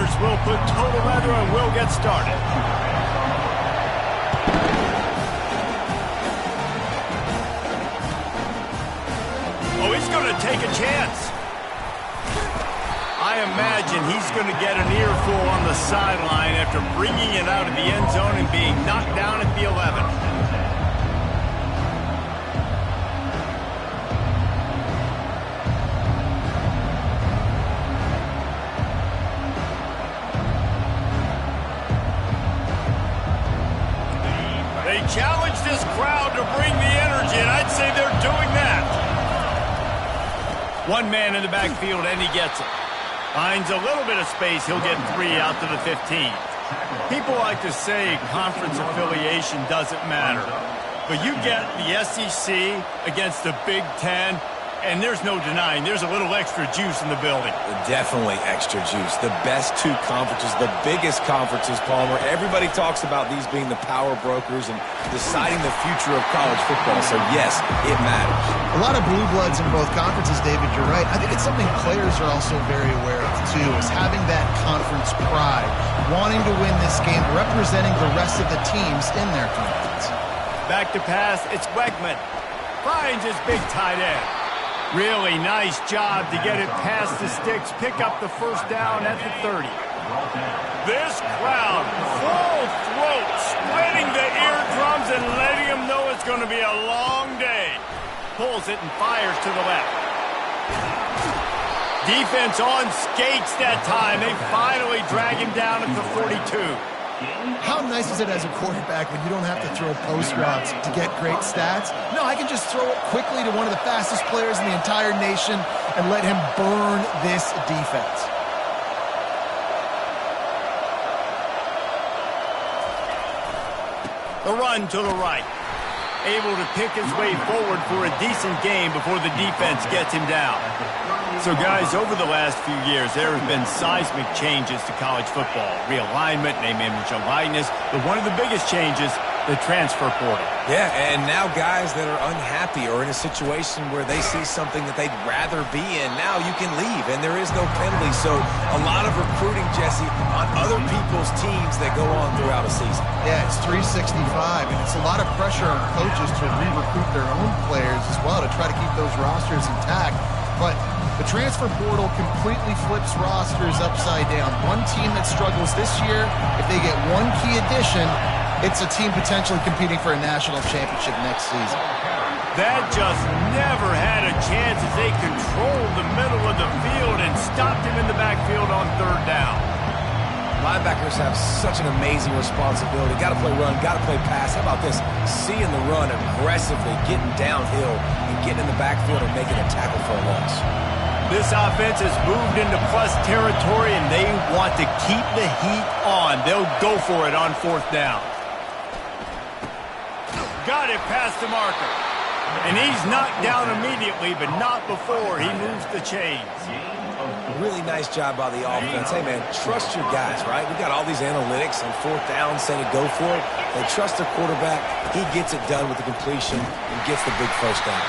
players will put total weather and we'll get started. Oh, he's going to take a chance. I imagine he's going to get an earful on the sideline after bringing it out of the end zone and being knocked down at the 11. They challenge this crowd to bring the energy, and I'd say they're doing that. One man in the backfield, and he gets it. Finds a little bit of space. He'll get 3 out to the 15. People like to say conference affiliation doesn't matter. But you get the SEC against the Big Ten, and there's no denying there's a little extra juice in the building. Definitely extra juice. The best two conferences, the biggest conferences, Palmer. Everybody talks about these being the power brokers and deciding the future of college football. So, yes, it matters. A lot of blue bloods in both conferences, David. You're right. I think it's something players are also very aware of, too, is having that conference pride, wanting to win this game, representing the rest of the teams in their conference. Back to pass. It's Wegman. Finds his big tight end. Really nice job to get it past the sticks, pick up the first down at the 30. This crowd, full throat, spreading the eardrums and letting them know it's going to be a long day. Pulls it and fires to the left. Defense on skates that time. They finally drag him down at the 42. How nice is it as a quarterback when you don't have to throw post routes to get great stats? No, I can just throw it quickly to one of the fastest players in the entire nation and let him burn this defense. The run to the right. Able to pick his way forward for a decent game before the defense gets him down. So, guys, over the last few years, there have been seismic changes to college football. Realignment, name, image, and likeness. But one of the biggest changes, the transfer portal. Yeah, and now guys that are unhappy or in a situation where they see something that they'd rather be in, now you can leave, and there is no penalty. So a lot of recruiting, Jesse, on other people's teams that go on throughout a season. Yeah, it's 365, and it's a lot of pressure on coaches to re-recruit their own players as well to try to keep those rosters intact. But the transfer portal completely flips rosters upside down. One team that struggles this year, if they get one key addition, it's a team potentially competing for a national championship next season. That just never had a chance as they controlled the middle of the field and stopped him in the backfield on 3rd down. Linebackers have such an amazing responsibility. Got to play run, got to play pass. How about this? Seeing the run aggressively, getting downhill, and getting in the backfield and making a tackle for a loss. This offense has moved into plus territory, and they want to keep the heat on. They'll go for it on 4th down. Got it past the marker. And he's knocked down immediately, but not before he moves the chains. Really nice job by the offense. Hey, man, trust your guys, right? We got all these analytics on 4th down saying to go for it. They trust their quarterback. He gets it done with the completion and gets the big first down.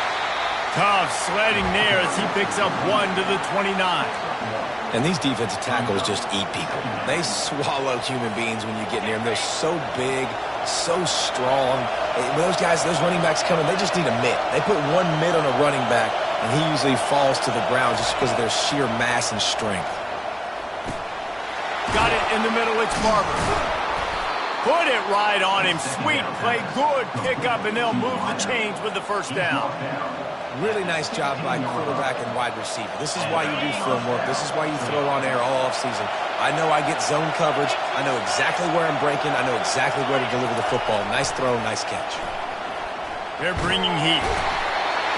Tough sledding there as he picks up 1 to the 29. And these defensive tackles just eat people. They swallow human beings when you get near them. They're so big, so strong. When those guys, those running backs come in, they just need a mitt. They put one mitt on a running back, and he usually falls to the ground just because of their sheer mass and strength. Got it in the middle, it's Barber. Put it right on him. Sweet play, good pickup, and they'll move the chains with the first down. Really nice job by quarterback and wide receiver. This is why you do film work. This is why you throw on air all offseason. I know I get zone coverage. I know exactly where I'm breaking. I know exactly where to deliver the football. Nice throw, nice catch. They're bringing heat.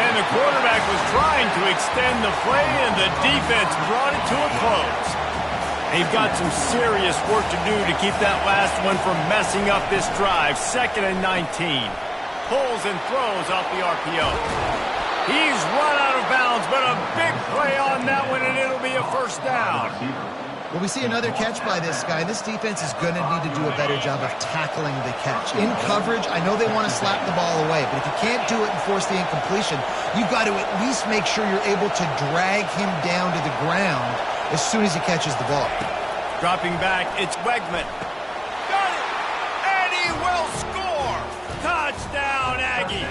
And the quarterback was trying to extend the play, and the defense brought it to a close. They've got some serious work to do to keep that last one from messing up this drive. 2nd and 19. Pulls and throws off the RPO. He's run out of bounds, but a big play on that one, and it'll be a first down. Well, we see another catch by this guy. This defense is going to need to do a better job of tackling the catch. In coverage, I know they want to slap the ball away, but if you can't do it and force the incompletion, you've got to at least make sure you're able to drag him down to the ground as soon as he catches the ball. Dropping back, it's Wegman. Got it! And he will score! Touchdown, Aggies!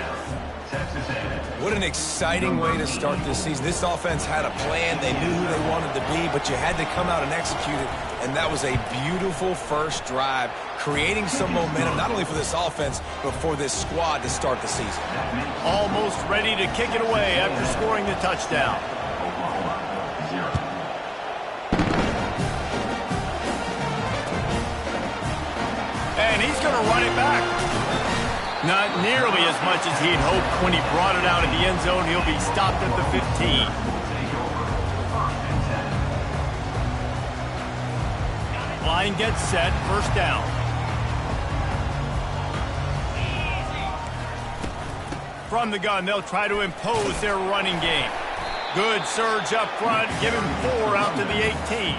What an exciting way to start this season. This offense had a plan. They knew who they wanted to be, but you had to come out and execute it. And that was a beautiful first drive, creating some momentum, not only for this offense, but for this squad to start the season. Almost ready to kick it away after scoring the touchdown. And he's going to run it back. Not nearly as much as he'd hoped when he brought it out of the end zone. He'll be stopped at the 15. Line gets set, first down. From the gun, they'll try to impose their running game. Good surge up front, give him 4 out to the 18.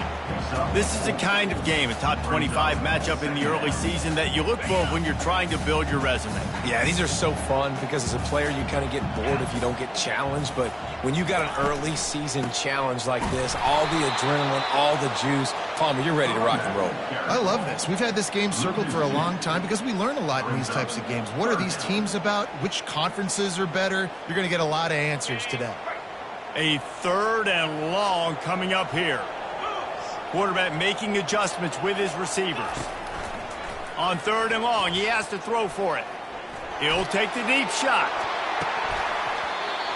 This is the kind of game, a top 25 matchup in the early season, that you look for when you're trying to build your resume. Yeah, these are so fun because as a player, you kind of get bored if you don't get challenged. But when you got an early season challenge like this, all the adrenaline, all the juice, Palmer, you're ready to rock and roll. I love this. We've had this game circled for a long time because we learn a lot in these types of games. What are these teams about? Which conferences are better? You're going to get a lot of answers today. A 3rd and long coming up here. Quarterback making adjustments with his receivers. On 3rd and long, he has to throw for it. He'll take the deep shot.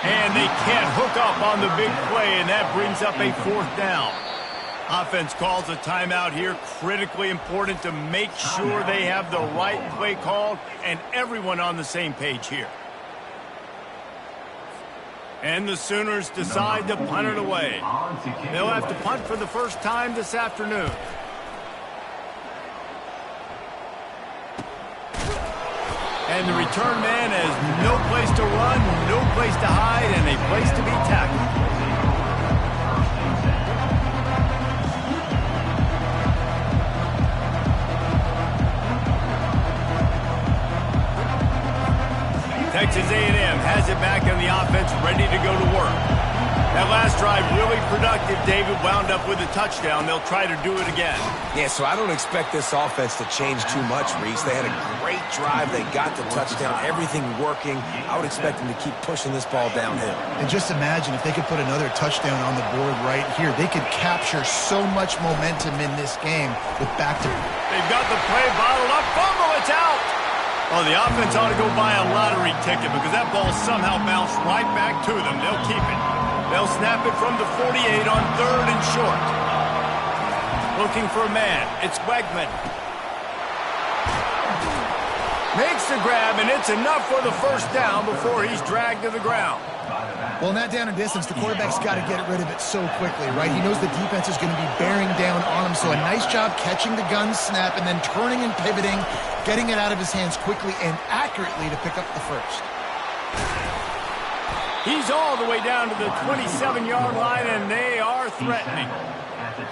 And they can't hook up on the big play, and that brings up a 4th down. Offense calls a timeout here. Critically important to make sure they have the right play called and everyone on the same page here. And the Sooners decide to punt it away. They'll have to punt for the first time this afternoon. And the return man has no place to run, no place to hide, and a place to be tackled. Texas A&M has it back on the offense, ready to go to work. That last drive really productive. David wound up with a touchdown. They'll try to do it again. Yeah, so I don't expect this offense to change too much, Reese. They had a great drive. They got the touchdown, everything working. I would expect them to keep pushing this ball downhill. And just imagine if they could put another touchdown on the board right here. They could capture so much momentum in this game with back-to-back. They've got the play bottled up. Fumble, it's out. Oh, the offense ought to go buy a lottery ticket because that ball somehow bounced right back to them. They'll keep it. They'll snap it from the 48 on 3rd and short. Looking for a man. It's Wegman. Makes the grab, and it's enough for the first down before he's dragged to the ground. Well, in that down and distance, the quarterback's got to get rid of it so quickly, right? He knows the defense is going to be bearing down on him, so a nice job catching the gun snap and then turning and pivoting, getting it out of his hands quickly and accurately to pick up the first. He's all the way down to the 27-yard line, and they are threatening.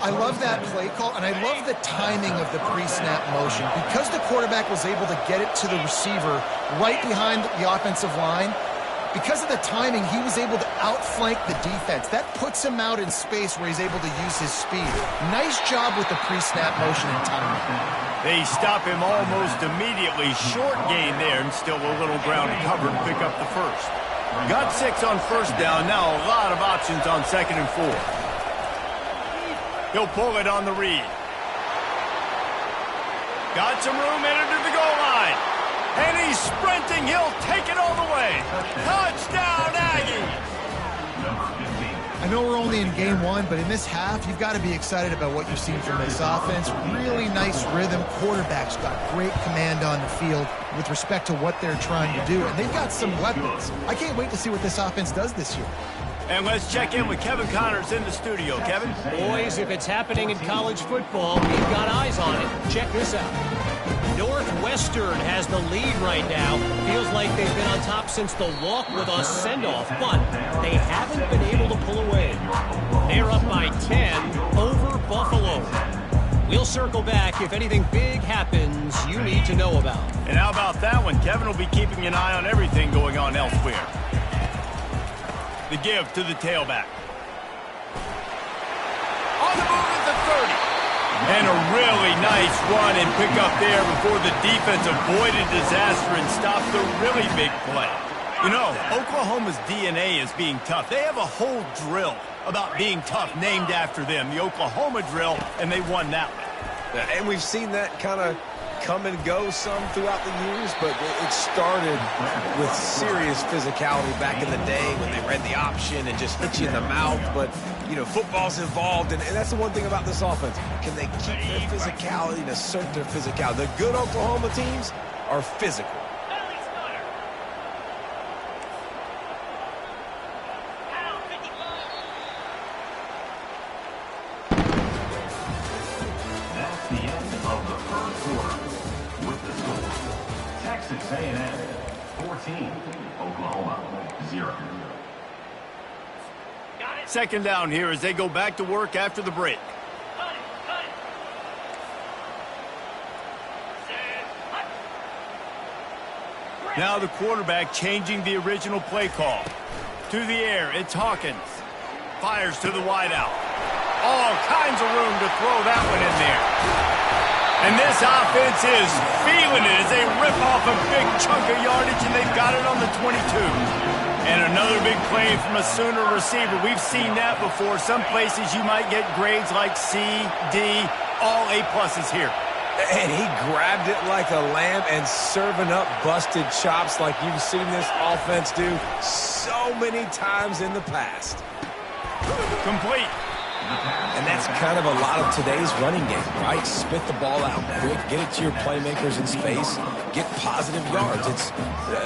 I love that play call, and I love the timing of the pre-snap motion. Because the quarterback was able to get it to the receiver right behind the offensive line, because of the timing, he was able to outflank the defense. That puts him out in space where he's able to use his speed. Nice job with the pre-snap motion and timing. They stop him almost immediately. Short gain there, and still a little ground to cover to pick up the first. Got 6 on first down. Now a lot of options on 2nd and 4. He'll pull it on the read. Got some room, entered to the goal line. And he's sprinting. He'll take it all the way. Touchdown, Aggies! I know we're only in game 1, but in this half, you've got to be excited about what you've seen from this offense. Really nice rhythm. Quarterback's got great command on the field with respect to what they're trying to do. And they've got some weapons. I can't wait to see what this offense does this year. And let's check in with Kevin Connors in the studio. Kevin? Boys, if it's happening in college football, we've got eyes on it. Check this out. Northwestern has the lead right now. Feels like they've been on top since the walk with a send-off, but they haven't been able to pull away. They're up by 10 over Buffalo. We'll circle back if anything big happens you need to know about. And how about that one? Kevin will be keeping an eye on everything going on elsewhere. The give to the tailback. On the move at the 30. And a really nice run and pick up there before the defense avoided disaster and stopped the really big play. You know, Oklahoma's DNA is being tough. They have a whole drill about being tough named after them, the Oklahoma drill, and they won that one. And we've seen that kind of come and go some throughout the years, but it started with serious physicality back in the day when they read the option and just hit you in the mouth. But, you know, football's involved, and that's the one thing about this offense. Can they keep their physicality and assert their physicality? The good Oklahoma teams are physical. A&M 14, Oklahoma 0. Second down here as they go back to work after the break. Now the quarterback changing the original play call. To the air, it's Hawkins. Fires to the wideout. All kinds of room to throw that one in there. And this offense is feeling it as they rip off a big chunk of yardage, and they've got it on the 22. And another big play from a Sooner receiver. We've seen that before. Some places you might get grades like C, D, all A-pluses here. And he grabbed it like a lamb and serving up busted chops like you've seen this offense do so many times in the past. Complete. And that's kind of a lot of today's running game, right? Spit the ball out quick, get it to your playmakers in space, get positive yards. It's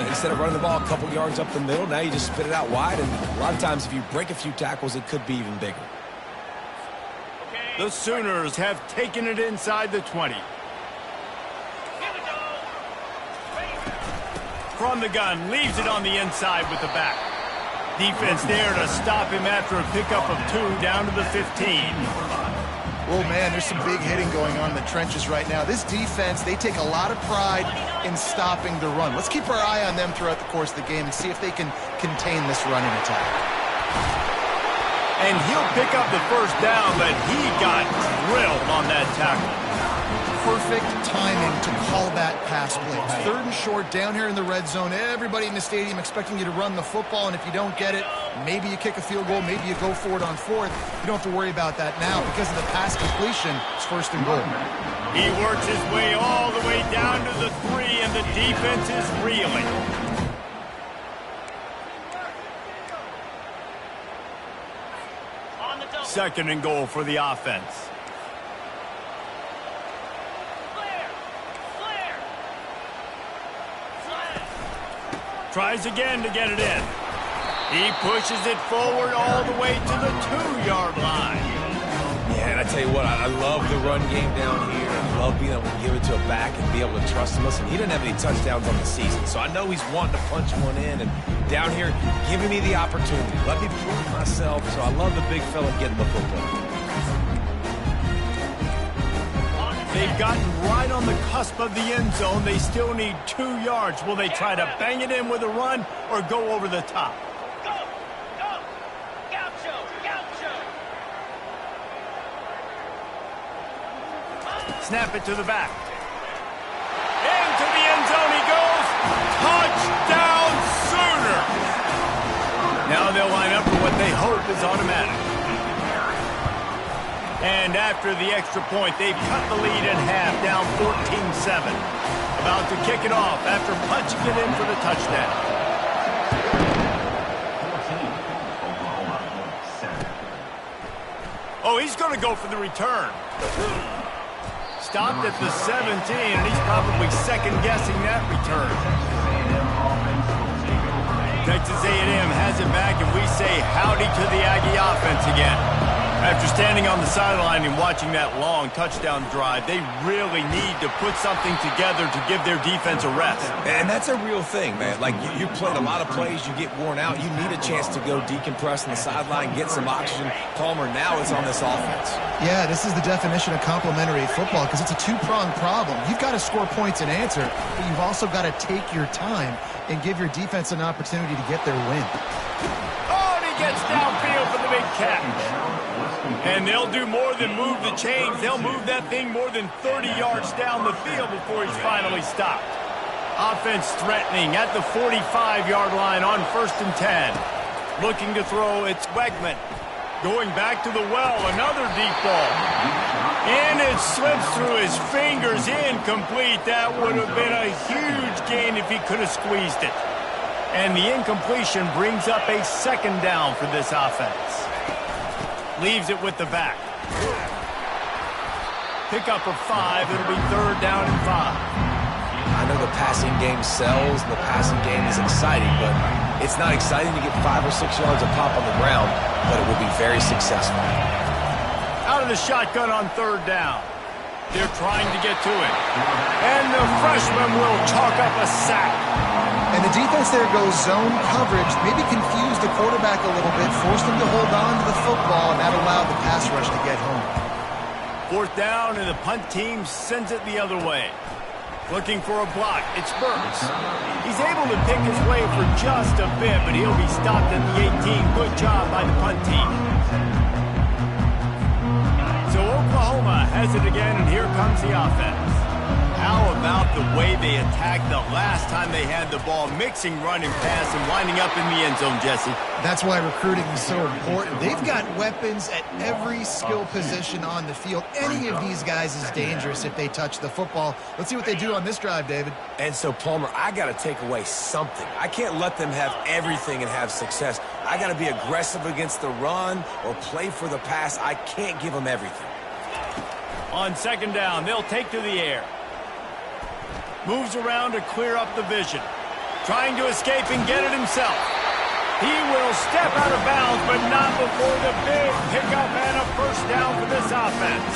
instead of running the ball a couple yards up the middle, now you just spit it out wide, and a lot of times if you break a few tackles, it could be even bigger. The Sooners have taken it inside the 20. From the gun, leaves it on the inside with the back. Defense there to stop him after a pickup of 2 down to the 15. Oh, man, there's some big hitting going on in the trenches right now. This defense, they take a lot of pride in stopping the run. Let's keep our eye on them throughout the course of the game and see if they can contain this running attack. And he'll pick up the first down, but he got drilled on that tackle. Perfect timing to call that pass play. It's 3rd and short down here in the red zone. Everybody in the stadium expecting you to run the football, and if you don't get it, maybe you kick a field goal, maybe you go for it on 4th. You don't have to worry about that now. Because of the pass completion, it's 1st and goal. He works his way all the way down to the 3, and the defense is reeling. Second and goal for the offense. Tries again to get it in. He pushes it forward all the way to the 2-yard line. Yeah, and I tell you what, I love the run game down here. I love being able to give it to a back and be able to trust him. Listen, he didn't have any touchdowns on the season, so I know he's wanting to punch one in. And down here, giving me the opportunity. Let me prove myself. So I love the big fella getting the football. They've gotten right on the cusp of the end zone. They still need 2 yards. Will they try to bang it in with a run or go over the top? Go! Go! Gaucho! Gaucho! Snap it to the back. Into the end zone he goes. Touchdown Sooners! Now they'll line up for what they hope is automatic. And after the extra point, they've cut the lead in half, down 14-7. About to kick it off after punching it in for the touchdown. 14, Oklahoma 7. Oh, he's going to go for the return. Stopped at the 17, and he's probably second-guessing that return. Texas A&M has it back, and we say howdy to the Aggie offense again. After standing on the sideline and watching that long touchdown drive, they really need to put something together to give their defense a rest. And that's a real thing, man. Like, you played a lot of plays, you get worn out. You need a chance to go decompress on the sideline, get some oxygen. Palmer, now it's on this offense. Yeah, this is the definition of complementary football because it's a 2-pronged problem. You've got to score points and answer, but you've also got to take your time and give your defense an opportunity to get their win. Oh, and he gets downfield for the big catch. And they'll do more than move the chains. They'll move that thing more than 30 yards down the field before he's finally stopped. Offense threatening at the 45-yard line on 1st and 10. Looking to throw, it's Wegman. Going back to the well, another deep ball. And it slips through his fingers, incomplete. That would have been a huge gain if he could have squeezed it. And the incompletion brings up a 2nd down for this offense. Leaves it with the back. Pick up of 5. It'll be 3rd down and 5. I know the passing game sells and the passing game is exciting, but it's not exciting to get 5 or 6 yards of pop on the ground, but it will be very successful. Out of the shotgun on 3rd down. They're trying to get to it. And the freshman will chalk up a sack. And the defense there goes zone coverage, maybe confused the quarterback a little bit, forced him to hold on to the football, and that allowed the pass rush to get home. 4th down, and the punt team sends it the other way. Looking for a block. It's Burks. He's able to pick his way for just a bit, but he'll be stopped at the 18. Good job by the punt team. So Oklahoma has it again, and here comes the offense. How about the way they attacked the last time they had the ball, mixing run and pass and winding up in the end zone, Jesse? That's why recruiting is so important. They've got weapons at every skill position on the field. Any of these guys is dangerous if they touch the football. Let's see what they do on this drive, David. And so, Palmer, I got to take away something. I can't let them have everything and have success. I got to be aggressive against the run or play for the pass. I can't give them everything. On 2nd down, they'll take to the air. Moves around to clear up the vision. Trying to escape and get it himself. He will step out of bounds, but not before the big pickup and a 1st down for this offense.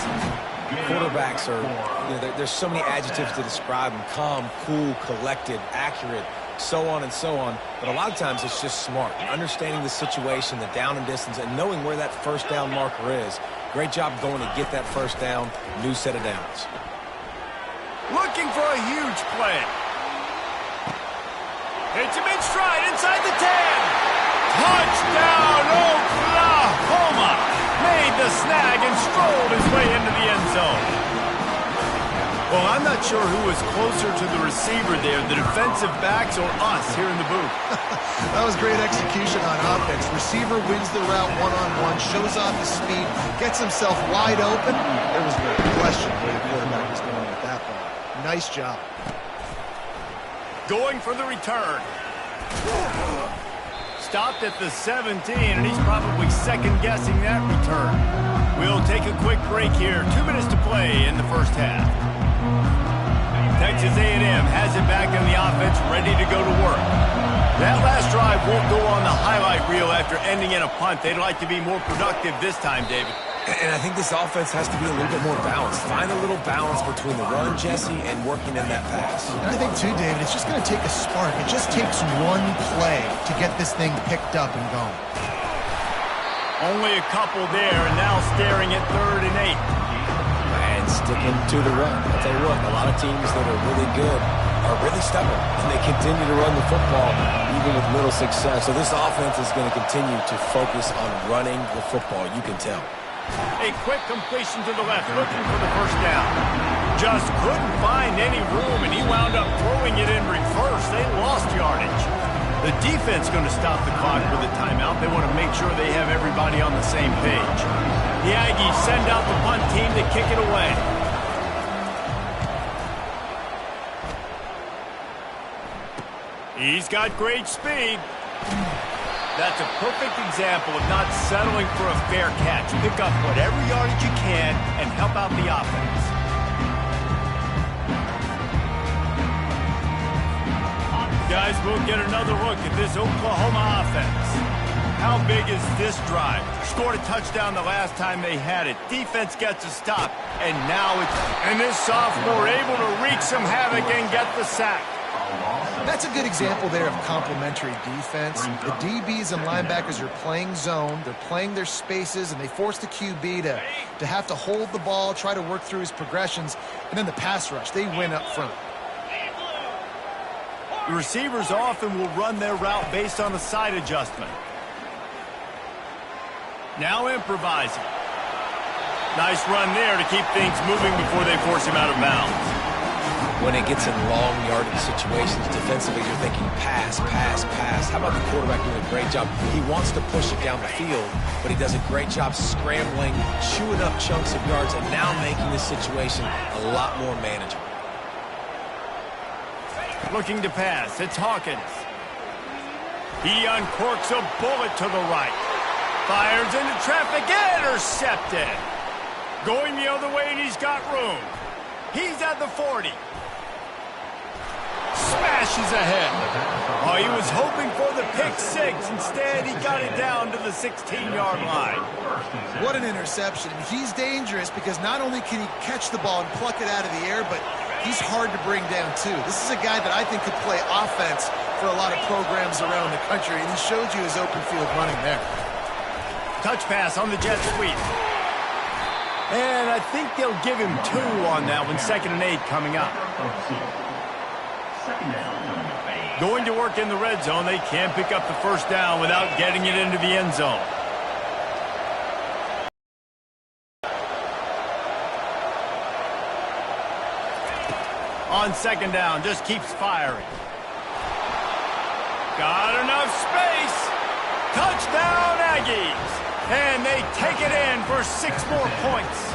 Quarterbacks are, there's so many adjectives to describe them. Calm, cool, collected, accurate, so on and so on. But a lot of times it's just smart. Understanding the situation, the down and distance, and knowing where that 1st down marker is. Great job going to get that 1st down, new set of downs. Looking for a huge play. Hits him in stride inside the 10. Touchdown, Oklahoma! Made the snag and strolled his way into the end zone. Well, I'm not sure who was closer to the receiver there, the defensive backs or us here in the booth. That was great execution on offense. Receiver wins the route one-on-one, shows off his speed, gets himself wide open. There was no question where the quarterback was going with that ball. Nice job. Going for the return. Stopped at the 17, and he's probably second-guessing that return. We'll take a quick break here. 2 minutes to play in the 1st half. Texas A&M has it back on the offense, ready to go to work. That last drive won't go on the highlight reel after ending in a punt. They'd like to be more productive this time, David. And I think this offense has to be a little bit more balanced. Find a little balance between the run, Jesse, and working in that pass. And I think, too, David, it's just going to take a spark. It just takes one play to get this thing picked up and going. Only a couple there, and now staring at 3rd and 8. And sticking to the run. I'll tell you what, a lot of teams that are really good are really stubborn, and they continue to run the football even with little success. So this offense is going to continue to focus on running the football, you can tell. A quick completion to the left, looking for the 1st down. Just couldn't find any room, and he wound up throwing it in reverse. They lost yardage. The defense going to stop the clock with a timeout. They want to make sure they have everybody on the same page. The Aggies send out the punt team to kick it away. He's got great speed. That's a perfect example of not settling for a fair catch. Pick up whatever yardage you can and help out the offense. Guys, we'll get another look at this Oklahoma offense. How big is this drive? Scored a touchdown the last time they had it. Defense gets a stop, and now and this sophomore able to wreak some havoc and get the sack. That's a good example there of complementary defense. The DBs and linebackers are playing zone, they're playing their spaces, and they force the QB to have to hold the ball, try to work through his progressions, and then the pass rush, they win up front. The receivers often will run their route based on a side adjustment. Now improvising. Nice run there to keep things moving before they force him out of bounds. When it gets in long yardage situations, defensively, you're thinking pass, pass, pass. How about the quarterback doing a great job? He wants to push it down the field, but he does a great job scrambling, chewing up chunks of yards, and now making this situation a lot more manageable. Looking to pass. It's Hawkins. He uncorks a bullet to the right. Fires into traffic. Intercepted. Going the other way, and he's got room. He's at the 40. Smashes ahead. Oh, he was hoping for the pick six. Instead, he got it down to the 16-yard line. What an interception. He's dangerous because not only can he catch the ball and pluck it out of the air, but he's hard to bring down, too. This is a guy that I think could play offense for a lot of programs around the country, and he showed you his open field running there. Touch pass on the jet sweep. And I think they'll give him 2 on that one. 2nd and 8 coming up. Going to work in the red zone. They can't pick up the first down without getting it into the end zone. On 2nd down, just keeps firing. Got enough space. Touchdown, Aggies. And they take it in for 6 more points.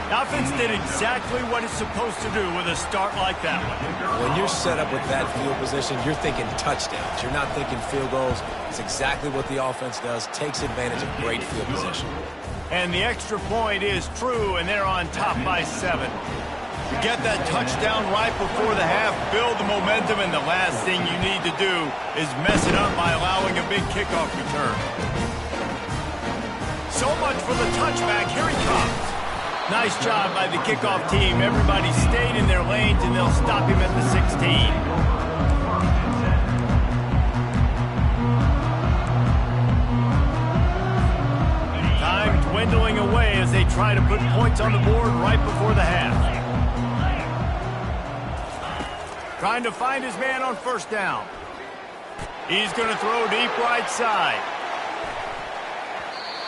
The offense did exactly what it's supposed to do with a start like that one. When you're set up with that field position, you're thinking touchdowns. You're not thinking field goals. It's exactly what the offense does. Takes advantage of great field position. And the extra point is true, and they're on top by 7. Get that touchdown right before the half, build the momentum, and the last thing you need to do is mess it up by allowing a big kickoff return. So much for the touchback. Here he comes. Nice job by the kickoff team. Everybody stayed in their lanes, and they'll stop him at the 16. Time dwindling away as they try to put points on the board right before the half. Trying to find his man on 1st down. He's going to throw deep right side.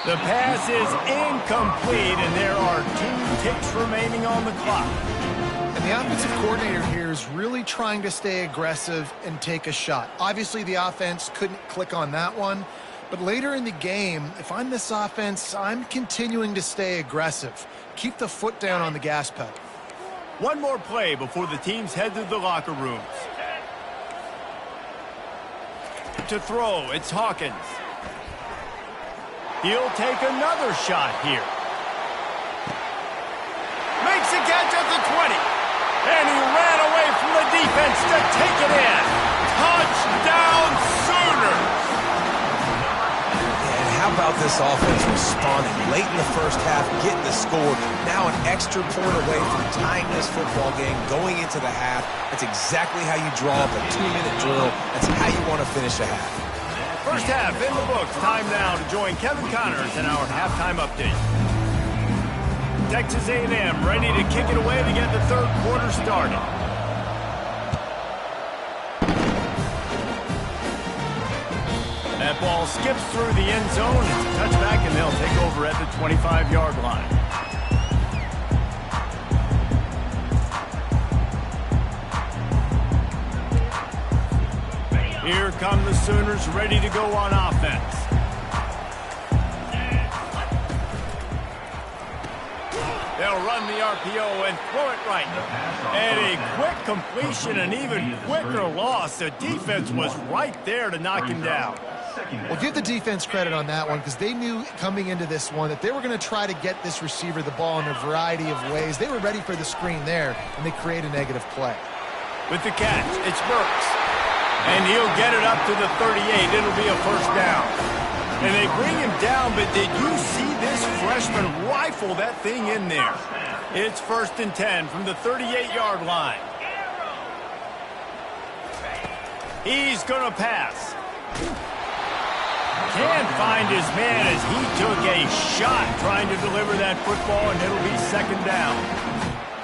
The pass is incomplete, and there are 2 ticks remaining on the clock. And the offensive coordinator here is really trying to stay aggressive and take a shot. Obviously, the offense couldn't click on that one. But later in the game, if I'm this offense, I'm continuing to stay aggressive. Keep the foot down on the gas pedal. One more play before the teams head to the locker rooms. To throw, it's Hawkins. He'll take another shot here. Makes a catch at the 20. And he ran away from the defense to take it in. Touchdown, Sooners! And how about this offense responding late in the first half, getting the score, now an extra point away from tying this football game, going into the half. That's exactly how you draw up a 2-minute drill. That's how you want to finish a half. First half in the books. Time now to join Kevin Connors in our halftime update. Texas A&M ready to kick it away to get the 3rd quarter started. That ball skips through the end zone. It's a touchback, and they'll take over at the 25-yard line. Here come the Sooners ready to go on offense. They'll run the RPO and throw it right. And a quick completion, an even quicker loss. The defense was right there to knock him down. Well, give the defense credit on that one because they knew coming into this one that they were going to try to get this receiver the ball in a variety of ways. They were ready for the screen there, and they create a negative play. With the catch, it's Burks. And he'll get it up to the 38. It'll be a 1st down. And they bring him down, but did you see this freshman rifle that thing in there? It's 1st and 10 from the 38-yard line. He's going to pass. Can't find his man as he took a shot trying to deliver that football, and it'll be 2nd down.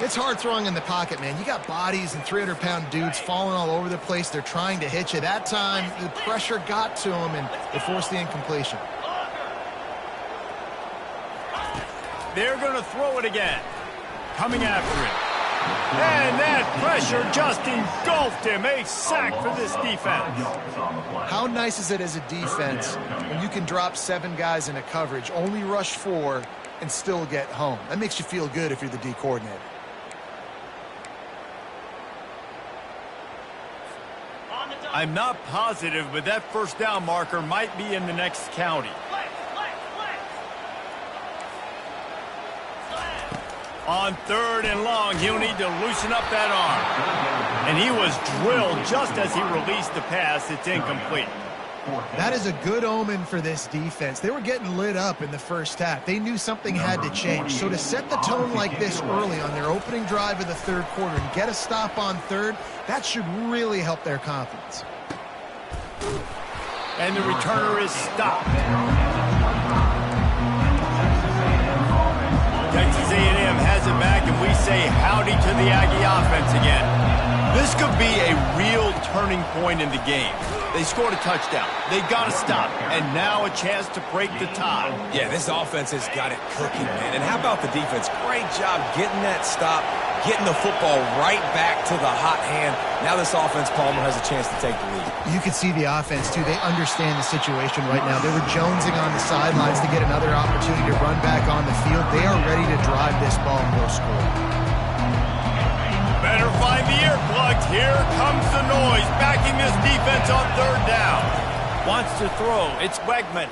It's hard throwing in the pocket, man. You got bodies and 300-pound dudes falling all over the place. They're trying to hit you. That time, the pressure got to him, and they forced the incompletion. They're going to throw it again. Coming after it. And that pressure just engulfed him. A sack for this defense. How nice is it as a defense when you can drop 7 guys in a coverage, only rush 4, and still get home? That makes you feel good if you're the D coordinator. I'm not positive, but that first down marker might be in the next county. On 3rd and long, he'll need to loosen up that arm. And he was drilled just as he released the pass. It's incomplete. That is a good omen for this defense. They were getting lit up in the first half. They knew something had to change. So to set the tone like this early on their opening drive of the 3rd quarter and get a stop on 3rd, that should really help their confidence. And the returner is stopped. Texas A&M has it back, and we say howdy to the Aggie offense again. This could be a real turning point in the game. They scored a touchdown. They got to stop, and now a chance to break the tie. Yeah, this offense has got it cooking, man. And how about the defense? Great job getting that stop, getting the football right back to the hot hand. Now this offense, Palmer, has a chance to take the lead. You can see the offense, too. They understand the situation right now. They were jonesing on the sidelines to get another opportunity to run back on the field. They are ready to drive this ball and go score. Better find the earplugs. Here comes the noise, backing this defense on 3rd down. Wants to throw. It's Wegman.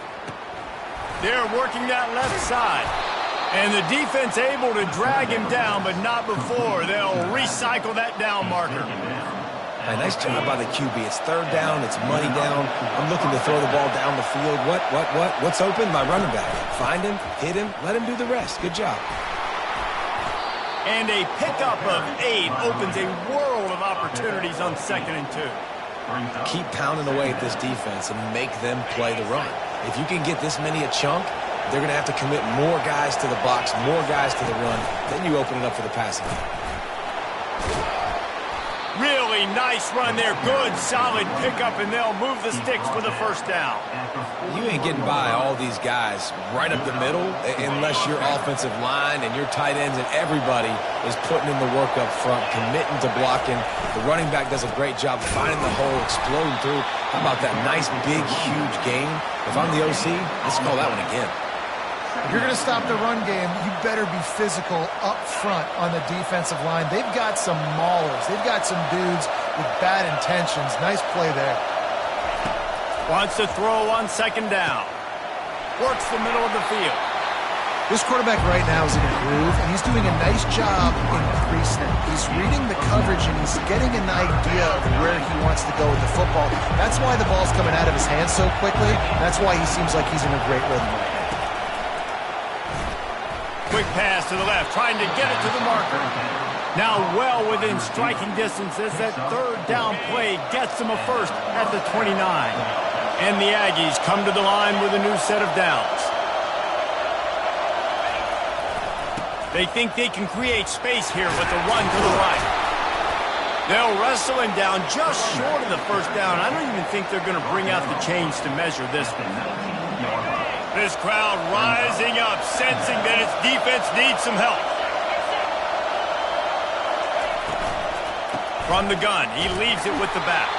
They're working that left side. And the defense able to drag him down, but not before. They'll recycle that down marker. Hey, nice job by the QB. It's 3rd down. It's money down. I'm looking to throw the ball down the field. What's open? My running back. Find him, hit him, let him do the rest. Good job. And a pickup of 8 opens a world of opportunities on 2nd and 2. Keep pounding away at this defense and make them play the run. If you can get this many a chunk, they're going to have to commit more guys to the box, more guys to the run. Then you open it up for the passing game. Really nice run there. Good, solid pickup, and they'll move the sticks for the first down. You ain't getting by all these guys right up the middle unless your offensive line and your tight ends and everybody is putting in the work up front, committing to blocking. The running back does a great job finding the hole, exploding through. How about that nice, big, huge gain? If I'm the OC, let's call that one again. If you're going to stop the run game, you better be physical up front on the defensive line. They've got some maulers. They've got some dudes with bad intentions. Nice play there. Wants to throw on 2nd down. Works the middle of the field. This quarterback right now is in a groove, and he's doing a nice job in pre-snap. He's reading the coverage, and he's getting an idea of where he wants to go with the football. That's why the ball's coming out of his hands so quickly. That's why he seems like he's in a great rhythm right now. Quick pass to the left, trying to get it to the marker. Now well within striking distance as that 3rd down play gets them a first at the 29. And the Aggies come to the line with a new set of downs. They think they can create space here with the run to the right. They'll wrestle him down just short of the first down. I don't even think they're going to bring out the chains to measure this one. This crowd rising up, sensing that its defense needs some help. From the gun, he leaves it with the back.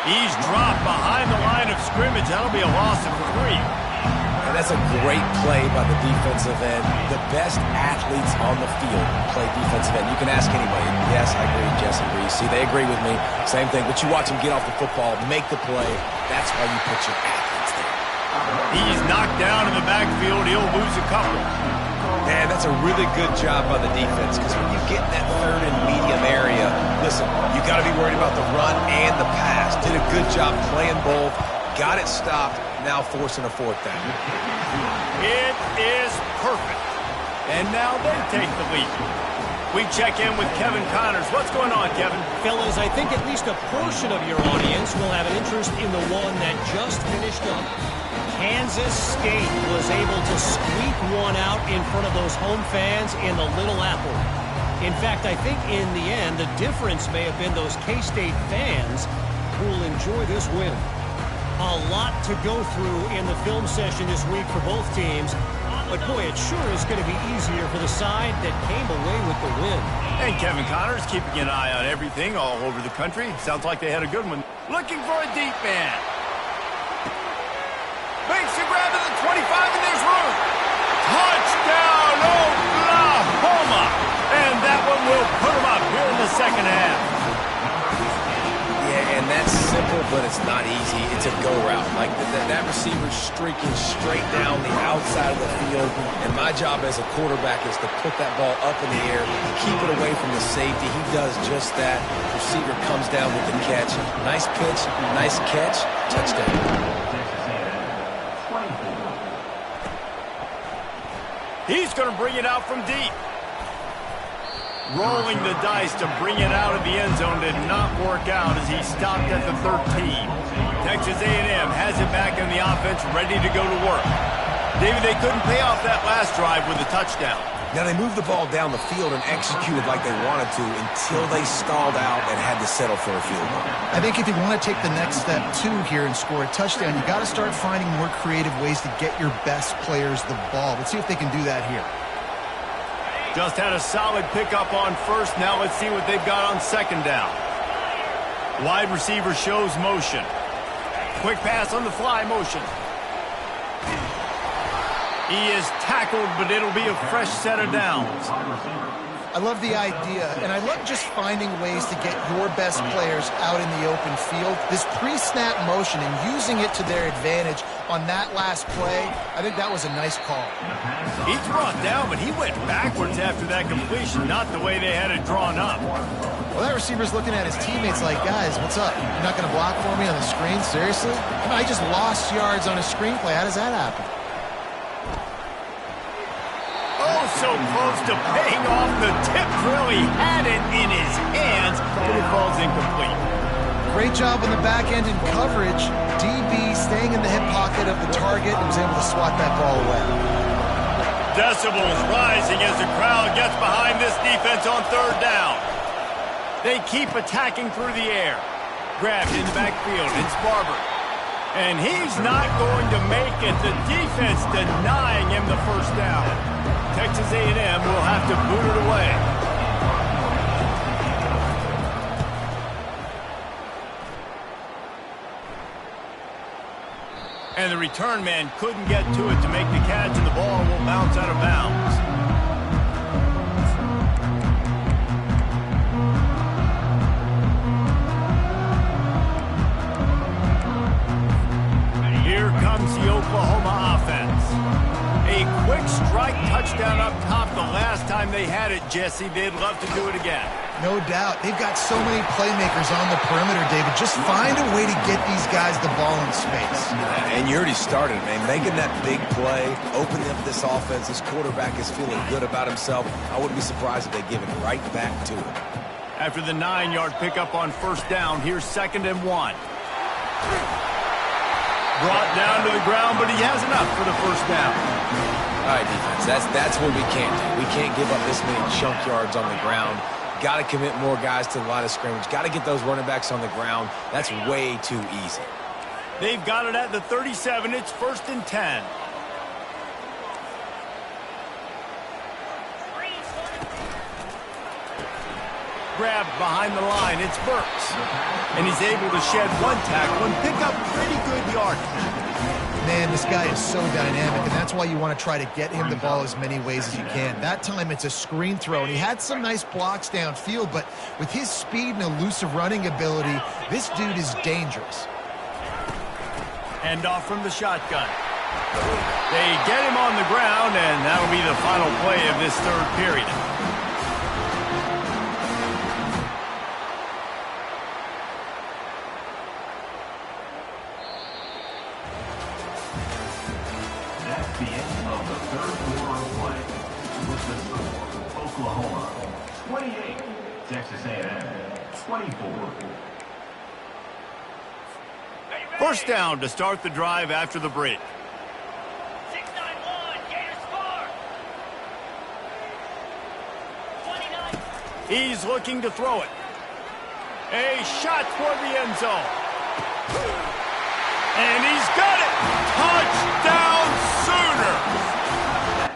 He's dropped behind the line of scrimmage. That'll be a loss of 3. And that's a great play by the defensive end. The best athletes on the field play defensive end. You can ask anybody. Yes, I agree. Jess agrees. See, they agree with me. Same thing. But you watch them get off the football, make the play. That's why you put your athletes there. He's knocked down in the backfield. He'll lose a couple. Man, that's a really good job by the defense because when you get in that 3rd and medium area, listen, you got to be worried about the run and the pass. Did a good job playing both. Got it stopped. Now forcing a 4th down. It is perfect. And now they take the lead. We check in with Kevin Connors. What's going on, Kevin? Fellas, I think at least a portion of your audience will have an interest in the one that just finished up. Kansas State was able to squeak one out in front of those home fans in the Little Apple. In fact, I think in the end, the difference may have been those K-State fans who will enjoy this win. A lot to go through in the film session this week for both teams. but boy, it sure is going to be easier for the side that came away with the win. And Kevin Connors keeping an eye on everything all over the country. Sounds like they had a good one. Looking for a deep man. Makes a grab to the 25, and there's room. Touchdown, Oklahoma! And that one will put them up here in the second half. Yeah, and that's simple, but it's not easy. It's a go route. Like that receiver's streaking straight down the outside of the field, and my job as a quarterback is to put that ball up in the air, keep it away from the safety. He does just that. Receiver comes down with the catch. Nice pitch, nice catch, touchdown. He's going to bring it out from deep. Rolling the dice to bring it out of the end zone did not work out as he stopped at the 13. Texas A&M has it back in the offense, ready to go to work. David, they couldn't pay off that last drive with a touchdown. Now, they moved the ball down the field and executed like they wanted to until they stalled out and had to settle for a field goal. I think if you want to take the next step, too, here and score a touchdown, you got to start finding more creative ways to get your best players the ball. Let's see if they can do that here. Just had a solid pickup on first. Now let's see what they've got on second down. Wide receiver shows motion. Quick pass on the fly motion. He is tackled, but it'll be a fresh set of downs. I love the idea, and I love just finding ways to get your best players out in the open field. This pre-snap motion and using it to their advantage on that last play, I think that was a nice call. He's brought down, but he went backwards after that completion, not the way they had it drawn up. Well, that receiver's looking at his teammates like, guys, what's up? You're not going to block for me on the screen? Seriously? I just lost yards on a screenplay. How does that happen? Oh, so close to paying off the tip drill. He had it in his hands, but it falls incomplete. Great job on the back end in coverage. DB staying in the hip pocket of the target and was able to swat that ball away. Decibels rising as the crowd gets behind this defense on third down. They keep attacking through the air. Grabbed in the backfield. It's Barber. And he's not going to make it. The defense denying him the first down. Texas A&M will have to boot it away. And the return man couldn't get to it to make the catch, and the ball will bounce out of bounds. Here comes the Oklahoma offense. A quick strike touchdown up top the last time they had it, Jesse. They'd love to do it again. No doubt. They've got so many playmakers on the perimeter, David. Just find a way to get these guys the ball in space. And you already started, man. Making that big play, opening up this offense. This quarterback is feeling good about himself. I wouldn't be surprised if they give it right back to him. After the 9-yard pickup on first down, here's 2nd and 1. Brought down to the ground, but he has enough for the first down. All right, defense, that's what we can't do. We can't give up this many chunk yards on the ground. Got to commit more guys to the line of scrimmage. Got to get those running backs on the ground. That's way too easy. They've got it at the 37. It's 1st and 10. Grabbed behind the line. It's Burks. And he's able to shed one tackle and pick up pretty good yardage. Man, this guy is so dynamic, and that's why you want to try to get him the ball as many ways as you can. That time it's a screen throw, and he had some nice blocks downfield, but with his speed and elusive running ability, this dude is dangerous. Hand off from the shotgun. They get him on the ground, and that'll be the final play of this third period. The end of the third quarter of play. With the score, Oklahoma 28, Texas A&M 24. First down to start the drive after the break. 6-9-1, Gators score. 29. He's looking to throw it. A shot toward the end zone. And he's got it. Touchdown Sooners.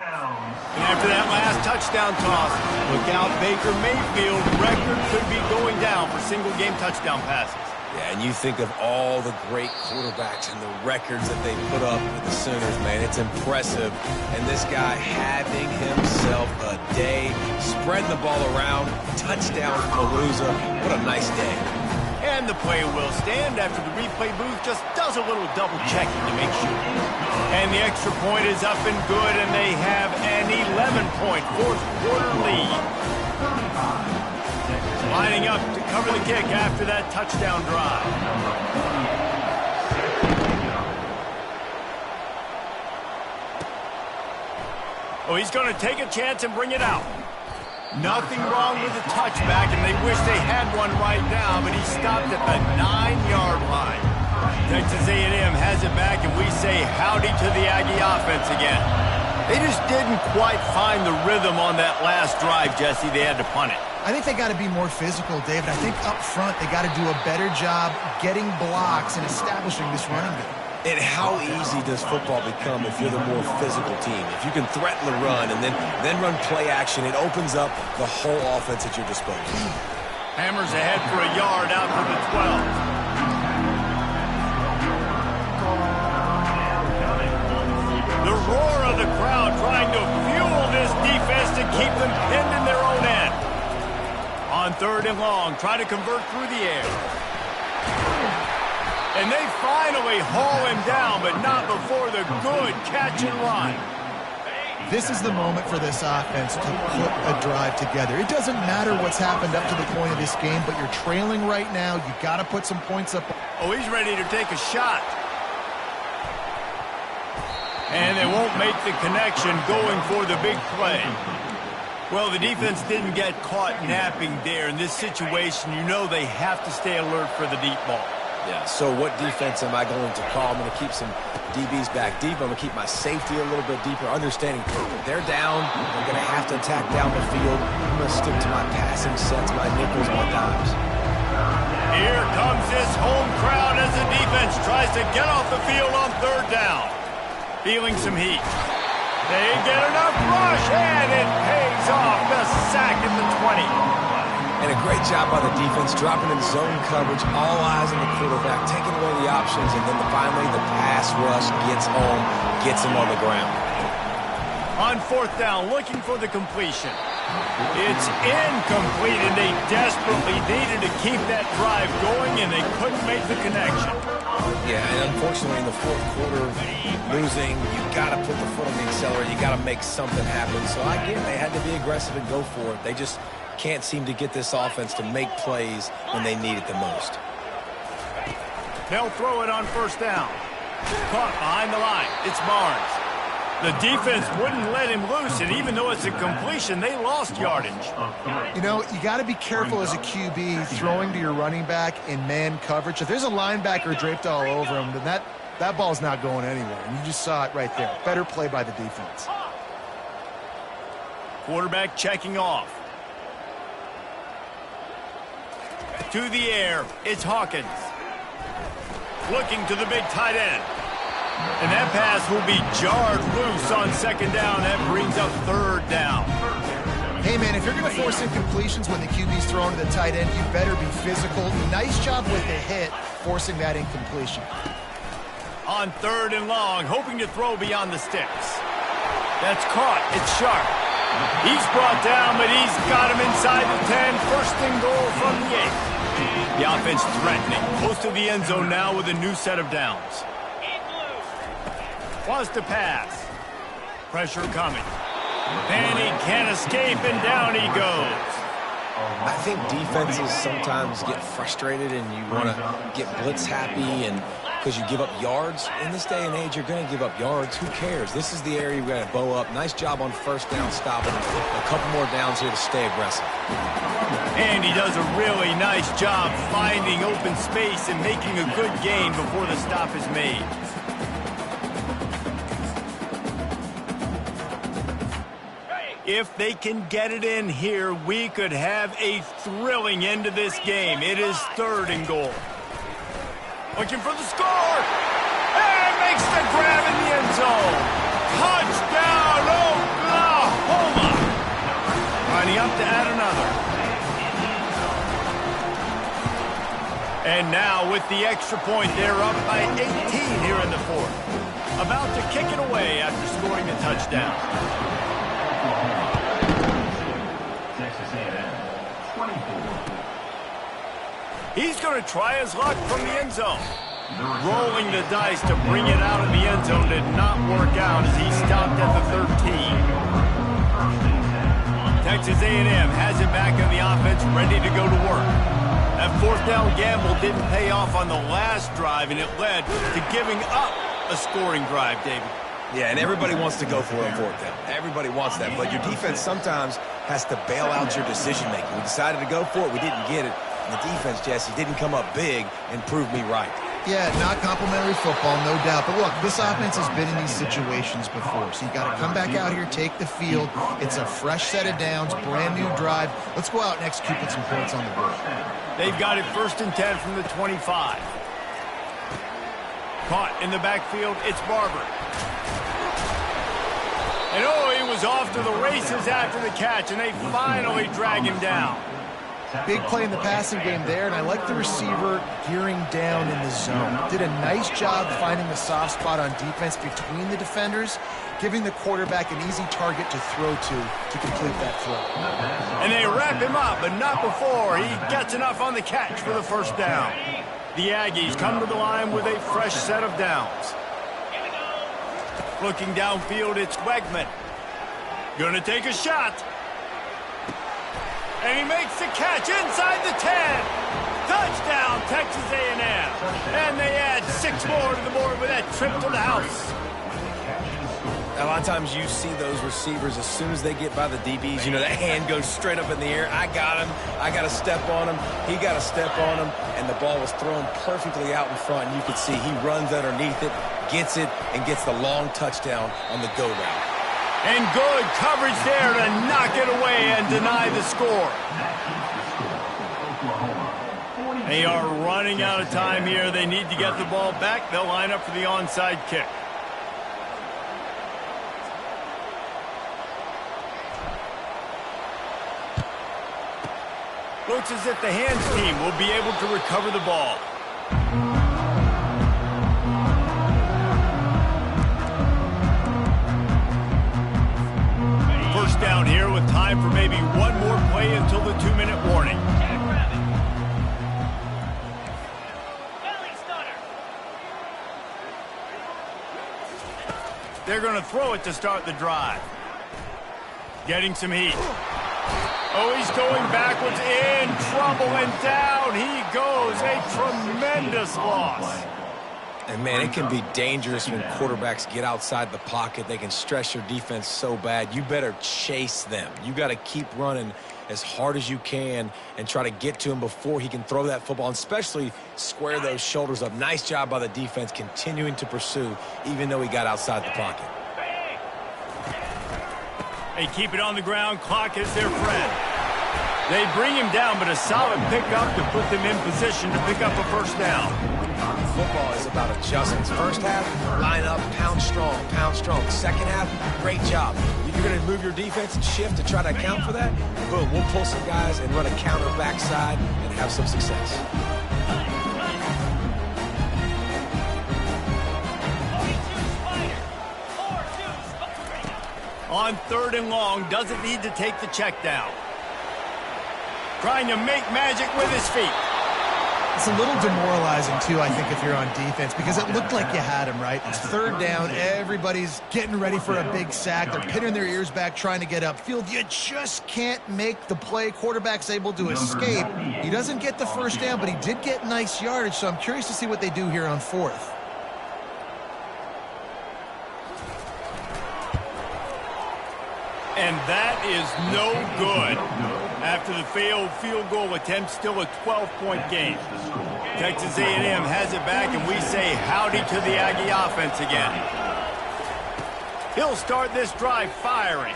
And after that last touchdown toss, look out, Baker Mayfield record could be going down for single-game touchdown passes. Yeah, and you think of all the great quarterbacks and the records that they put up with the Sooners, man. It's impressive. And this guy having himself a day, spreading the ball around, touchdown Palooza. What a nice day. And the play will stand after the replay booth just does a little double-checking to make sure. And the extra point is up and good, and they have an 11-point fourth-quarter lead. Lining up to cover the kick after that touchdown drive. Oh, he's going to take a chance and bring it out. Nothing wrong with the touchback, and they wish they had one right now, but he stopped at the 9-yard line. Texas A&M has it back, and we say howdy to the Aggie offense again. They just didn't quite find the rhythm on that last drive, Jesse. They had to punt it. I think they got to be more physical, David. I think up front they got to do a better job getting blocks and establishing this running game. And how easy does football become if you're the more physical team? If you can threaten the run and then run play action, it opens up the whole offense at your disposal. Hammers ahead for a yard out to the 12. The roar of the crowd trying to fuel this defense to keep them pinned in their own end. On 3rd and long, try to convert through the air. And they finally haul him down, but not before the good catch and run. This is the moment for this offense to put a drive together. It doesn't matter what's happened up to the point of this game, but you're trailing right now. You got to put some points up. Oh, he's ready to take a shot. And they won't make the connection going for the big play. Well, the defense didn't get caught napping there. In this situation, you know they have to stay alert for the deep ball. Yeah, so what defense am I going to call? I'm going to keep some DBs back deep. I'm going to keep my safety a little bit deeper, understanding they're down. I'm going to have to attack down the field. I'm going to stick to my passing sets, my nickels, my dimes. Here comes this home crowd as the defense tries to get off the field on 3rd down. Feeling some heat. They get enough rush, and it pays off. The sack at the 20. And a great job by the defense, dropping in zone coverage, all eyes on the quarterback, taking away the options, and then finally the pass rush gets home, gets him on the ground. On 4th down, looking for the completion. It's incomplete, and they desperately needed to keep that drive going, and they couldn't make the connection. Yeah, and unfortunately in the 4th quarter, losing, you got to put the foot on the accelerator. You got to make something happen. So again, they had to be aggressive and go for it. They just can't seem to get this offense to make plays when they need it the most. They'll throw it on 1st down. Caught behind the line. It's Barnes. The defense wouldn't let him loose, and even though it's a completion, they lost yardage. You know, you got to be careful as a QB throwing to your running back in man coverage. If there's a linebacker draped all over him, then that ball's not going anywhere. And you just saw it right there. Better play by the defense. Quarterback checking off. To the air, it's Hawkins. Looking to the big tight end. And that pass will be jarred loose on 2nd down. That brings up 3rd down. Hey, man, if you're going to force incompletions when the QB's thrown to the tight end, you better be physical. Nice job with the hit, forcing that incompletion. On 3rd and long, hoping to throw beyond the sticks. That's caught. It's Sharp. He's brought down, but he's got him inside the 10. 1st and goal from the 8. The offense threatening. Close to the end zone now with a new set of downs. Wants to pass. Pressure coming. And he can't escape, and down he goes. I think defenses sometimes get frustrated and you want to get blitz happy, and because you give up yards. In this day and age, you're going to give up yards. Who cares? This is the area we're going to bow up. Nice job on 1st down stopping. A couple more downs here to stay aggressive. And he does a really nice job finding open space and making a good gain before the stop is made. If they can get it in here, we could have a thrilling end to this game. It is 3rd and goal. Looking for the score. And makes the grab in the end zone. Touchdown, And now with the extra point, they're up by 18 here in the fourth. About to kick it away after scoring a touchdown. Texas A&M, 24. He's going to try his luck from the end zone. Rolling the dice to bring it out of the end zone did not work out as he stopped at the 13. Texas A&M has it back in the offense, ready to go to work. That fourth down gamble didn't pay off on the last drive, and it led to giving up a scoring drive, David. Yeah, and everybody wants to go for it on fourth down. Everybody wants that, but your defense sometimes has to bail out your decision-making. We decided to go for it. We didn't get it. And the defense, Jesse, didn't come up big and prove me right. Yeah, not complimentary football, no doubt. But look, this offense has been in these situations before. So you got to come back out here, take the field. It's a fresh set of downs, brand new drive. Let's go out and execute with some points on the board. They've got it 1st and 10 from the 25. Caught in the backfield, it's Barber. And oh, he was off to the races after the catch, and they finally drag him down. Big play in the passing game there, and I like the receiver gearing down in the zone. Did a nice job finding the soft spot on defense between the defenders, giving the quarterback an easy target to throw to complete that throw. And they wrap him up, but not before he gets enough on the catch for the first down. The Aggies come to the line with a fresh set of downs. Looking downfield, it's Wegman. Gonna take a shot. And he makes the catch inside the 10. Touchdown, Texas A&M. And they add 6 more to the board with that trip to the house. A lot of times you see those receivers, as soon as they get by the DBs, you know, that hand goes straight up in the air. I got him. I got to step on him. He got to step on him. And the ball was thrown perfectly out in front. And you can see he runs underneath it, gets it, and gets the long touchdown on the go route. And good coverage there to knock it away and deny the score. They are running out of time here. They need to get the ball back. They'll line up for the onside kick. Looks as if the hands team will be able to recover the ball. First down here with time for maybe one more play until the 2-minute warning. They're going to throw it to start the drive. Getting some heat. Oh, he's going backwards, in trouble, and down he goes. A tremendous loss. And, man, it can be dangerous when quarterbacks get outside the pocket. They can stress your defense so bad. You better chase them. You got to keep running as hard as you can and try to get to him before he can throw that football, and especially square those shoulders up. Nice job by the defense continuing to pursue, even though he got outside the pocket. They keep it on the ground. Clock is their friend. They bring him down, but a solid pickup to put them in position to pick up a first down. Football is about adjustments. First half, line up, pound strong, pound strong. Second half, great job. You're going to move your defense and shift to try to account for that. Boom, we'll pull some guys and run a counter backside and have some success. On 3rd and long, doesn't need to take the check down. Trying to make magic with his feet. It's a little demoralizing, too, I think, if you're on defense, because it looked like you had him, right? It's 3rd down. Everybody's getting ready for a big sack. They're pinning their ears back, trying to get upfield. You just can't make the play. Quarterback's able to escape. He doesn't get the first down, but he did get nice yardage, so I'm curious to see what they do here on 4th. And that is no good. After the failed field goal attempt, still a 12-point game. Texas A&M has it back, and we say howdy to the Aggie offense again. He'll start this drive firing.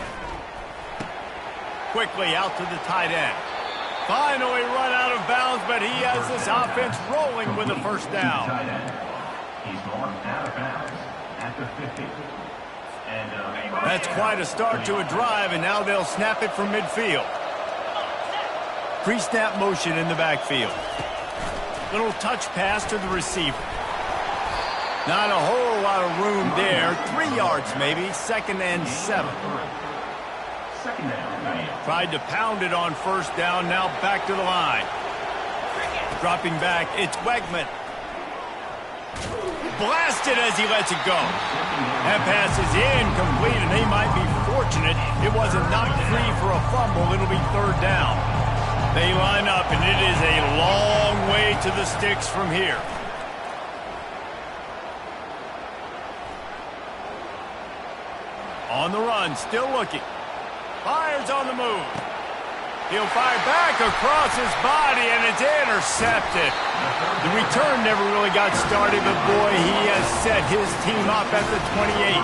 Quickly out to the tight end. Finally run out of bounds, but he has this offense rolling with a first down. He's going out of bounds at the 50. That's quite a start to a drive, and now they'll snap it from midfield. Pre-snap motion in the backfield. Little touch pass to the receiver. Not a whole lot of room there. 3 yards maybe. 2nd and 7. Second down. Tried to pound it on 1st down. Now back to the line. Dropping back. It's Wegman. Blasted as he lets it go. That pass is incomplete, and they might be fortunate it wasn't knocked free for a fumble. It'll be 3rd down. They line up, and it is a long way to the sticks from here. On the run, still looking. Fires on the move. He'll fire back across his body, and it's intercepted. The return never really got started, but boy, he has set his team up at the 28.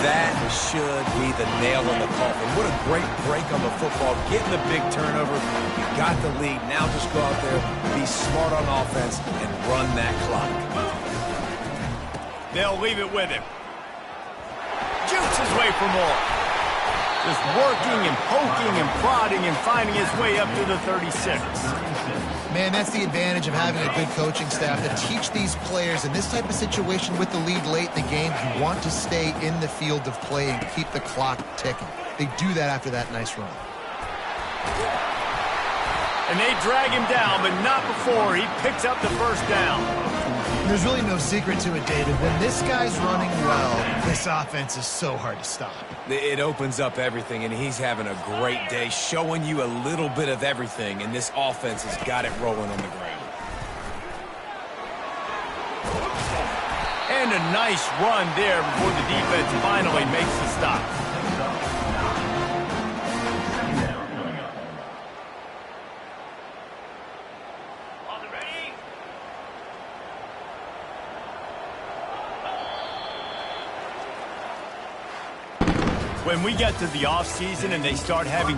That should be the nail in the coffin. What a great break on the football. Getting the big turnover. You got the lead. Now just go out there, be smart on offense, and run that clock. They'll leave it with him. Jukes his way for more. Just working and poking and prodding and finding his way up to the 36. Man, that's the advantage of having a good coaching staff to teach these players in this type of situation with the lead late in the game. You want to stay in the field of play and keep the clock ticking. They do that after that nice run. And they drag him down, but not before he picks up the 1st down. There's really no secret to it, David. When this guy's running well, this offense is so hard to stop. It opens up everything, and he's having a great day, showing you a little bit of everything, and this offense has got it rolling on the ground. And a nice run there before the defense finally makes the stop. When we get to the offseason and they start having